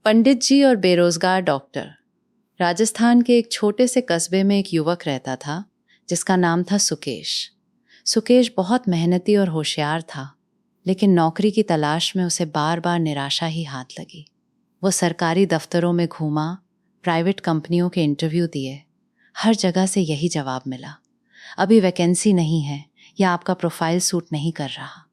पंडित जी और बेरोजगार डॉक्टर। राजस्थान के एक छोटे से कस्बे में एक युवक रहता था जिसका नाम था सुकेश। सुकेश बहुत मेहनती और होशियार था, लेकिन नौकरी की तलाश में उसे बार बार निराशा ही हाथ लगी। वो सरकारी दफ्तरों में घूमा, प्राइवेट कंपनियों के इंटरव्यू दिए। हर जगह से यही जवाब मिला, अभी वैकेंसी नहीं है या आपका प्रोफाइल सूट नहीं कर रहा।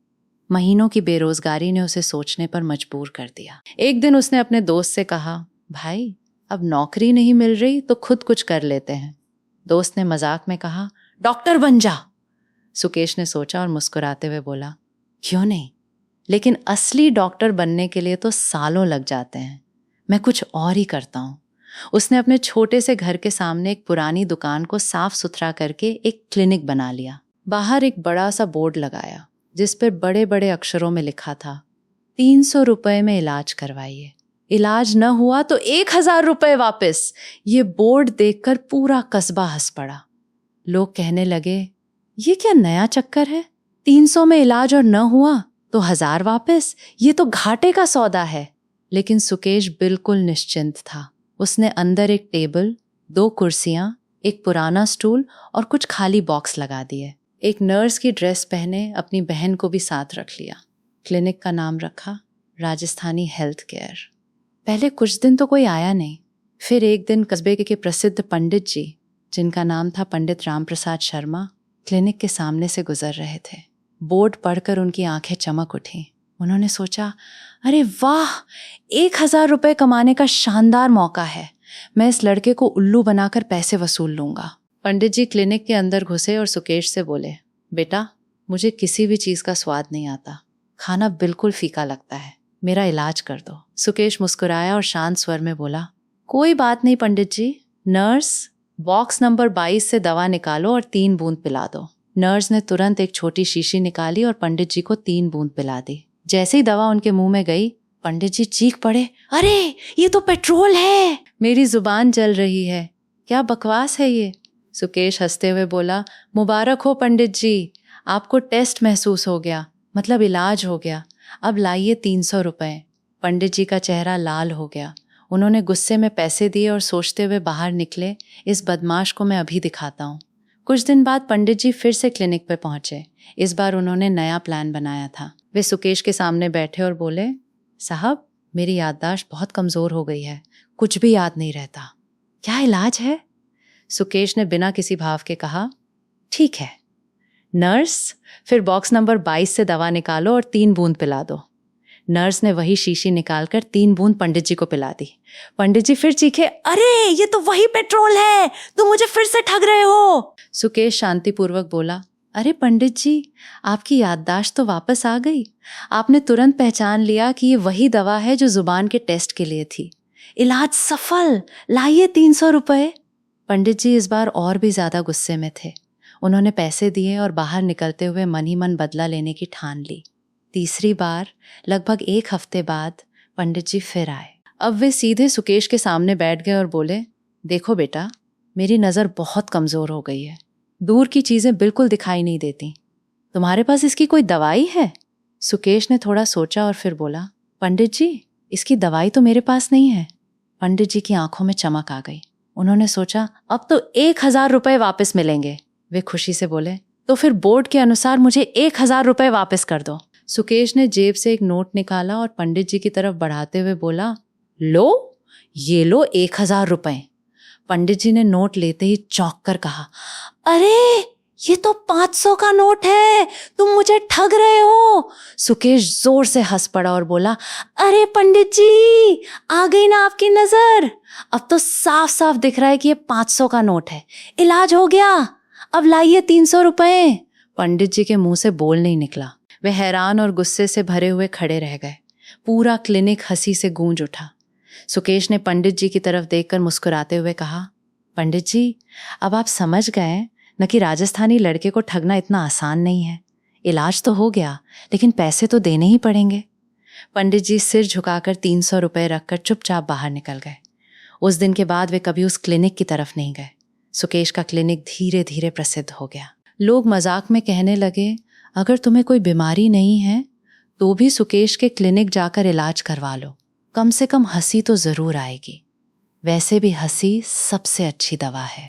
महीनों की बेरोजगारी ने उसे सोचने पर मजबूर कर दिया। एक दिन उसने अपने दोस्त से कहा, भाई अब नौकरी नहीं मिल रही तो खुद कुछ कर लेते हैं। दोस्त ने मजाक में कहा, डॉक्टर बन जा। सुकेश ने सोचा और मुस्कुराते हुए बोला, क्यों नहीं, लेकिन असली डॉक्टर बनने के लिए तो सालों लग जाते हैं। मैं कुछ और ही करता हूँ। उसने अपने छोटे से घर के सामने एक पुरानी दुकान को साफ सुथरा करके एक क्लिनिक बना लिया। बाहर एक बड़ा सा बोर्ड लगाया जिस पर बड़े बड़े अक्षरों में लिखा था, 300 रुपए में इलाज करवाइए, इलाज न हुआ तो 1000 रुपए वापस। ये बोर्ड देखकर पूरा कस्बा हंस पड़ा। लोग कहने लगे, ये क्या नया चक्कर है, 300 में इलाज और न हुआ तो 1000 वापस, ये तो घाटे का सौदा है। लेकिन सुकेश बिल्कुल निश्चिंत था। उसने अंदर एक टेबल, 2 कुर्सियां, एक पुराना स्टूल और कुछ खाली बॉक्स लगा दिए। एक नर्स की ड्रेस पहने अपनी बहन को भी साथ रख लिया। क्लिनिक का नाम रखा राजस्थानी हेल्थ केयर। पहले कुछ दिन तो कोई आया नहीं। फिर एक दिन कस्बे के प्रसिद्ध पंडित जी, जिनका नाम था पंडित राम प्रसाद शर्मा, क्लिनिक के सामने से गुजर रहे थे। बोर्ड पढ़कर उनकी आंखें चमक उठी। उन्होंने सोचा, अरे वाह, 1000 रुपए कमाने का शानदार मौका है। मैं इस लड़के को उल्लू बनाकर पैसे वसूल लूंगा। पंडित जी क्लिनिक के अंदर घुसे और सुकेश से बोले, बेटा मुझे किसी भी चीज़ का स्वाद नहीं आता, खाना बिल्कुल फीका लगता है, मेरा इलाज कर दो। सुकेश मुस्कुराया और शांत स्वर में बोला, कोई बात नहीं पंडित जी। नर्स, बॉक्स नंबर 22 से दवा निकालो और 3 बूंद पिला दो। नर्स ने तुरंत एक छोटी शीशी निकाली और पंडित जी को 3 बूंद पिला दी। जैसे ही दवा उनके मुंह में गई, पंडित जी चीख पड़े, अरे ये तो पेट्रोल है। मेरी जुबान जल रही है, क्या बकवास है ये। सुकेश हंसते हुए बोला, मुबारक हो पंडित जी, आपको टेस्ट महसूस हो गया, मतलब इलाज हो गया। अब लाइए 300 रुपए। पंडित जी का चेहरा लाल हो गया। उन्होंने गुस्से में पैसे दिए और सोचते हुए बाहर निकले, इस बदमाश को मैं अभी दिखाता हूँ। कुछ दिन बाद पंडित जी फिर से क्लिनिक पे पहुंचे। इस बार उन्होंने नया प्लान बनाया था। वे सुकेश के सामने बैठे और बोले, साहब मेरी याददाश्त बहुत कमज़ोर हो गई है, कुछ भी याद नहीं रहता, क्या इलाज है। सुकेश ने बिना किसी भाव के कहा, ठीक है। नर्स, फिर बॉक्स नंबर 22 से दवा निकालो और 3 बूंद पिला दो। नर्स ने वही शीशी निकालकर 3 बूंद पंडित जी को पिला दी। पंडित जी फिर चीखे, अरे ये तो वही पेट्रोल है, तुम मुझे फिर से ठग रहे हो। सुकेश शांतिपूर्वक बोला, अरे पंडित जी, आपकी याददाश्त तो वापस आ गई। आपने तुरंत पहचान लिया कि ये वही दवा है जो जुबान के टेस्ट के लिए थी। इलाज सफल, लाइए 300 रुपए। पंडित जी इस बार और भी ज्यादा गुस्से में थे। उन्होंने पैसे दिए और बाहर निकलते हुए मन ही मन बदला लेने की ठान ली। तीसरी बार लगभग 1 हफ्ते बाद पंडित जी फिर आए। अब वे सीधे सुकेश के सामने बैठ गए और बोले, देखो बेटा, मेरी नज़र बहुत कमज़ोर हो गई है, दूर की चीज़ें बिल्कुल दिखाई नहीं देती, तुम्हारे पास इसकी कोई दवाई है। सुकेश ने थोड़ा सोचा और फिर बोला, पंडित जी इसकी दवाई तो मेरे पास नहीं है। पंडित जी की आंखों में चमक आ गई। उन्होंने सोचा, अब तो 1000 रुपए वापस मिलेंगे। वे खुशी से बोले, तो फिर बोर्ड के अनुसार मुझे 1000 रुपए वापस कर दो। सुकेश ने जेब से एक नोट निकाला और पंडित जी की तरफ बढ़ाते हुए बोला, लो, ये लो 1000 रुपए। पंडित जी ने नोट लेते ही चौंक कर कहा, अरे ये तो 500 का नोट है, तुम मुझे ठग रहे हो। सुकेश जोर से हंस पड़ा और बोला, अरे पंडित जी, आ गई ना आपकी नजर, अब तो साफ साफ दिख रहा है कि ये 500 का नोट है, इलाज हो गया, अब लाइए 300 रुपए। पंडित जी के मुंह से बोल नहीं निकला। वे हैरान और गुस्से से भरे हुए खड़े रह गए। पूरा क्लिनिक हंसी से गूंज उठा। सुकेश ने पंडित जी की तरफ देखकर मुस्कुराते हुए कहा, पंडित जी अब आप समझ गए न कि राजस्थानी लड़के को ठगना इतना आसान नहीं है। इलाज तो हो गया, लेकिन पैसे तो देने ही पड़ेंगे। पंडित जी सिर झुकाकर 300 रुपए रखकर चुपचाप बाहर निकल गए। उस दिन के बाद वे कभी उस क्लिनिक की तरफ नहीं गए। सुकेश का क्लिनिक धीरे धीरे प्रसिद्ध हो गया। लोग मजाक में कहने लगे, अगर तुम्हें कोई बीमारी नहीं है तो भी सुकेश के क्लिनिक जाकर इलाज करवा लो, कम से कम हंसी तो ज़रूर आएगी। वैसे भी हंसी सबसे अच्छी दवा है।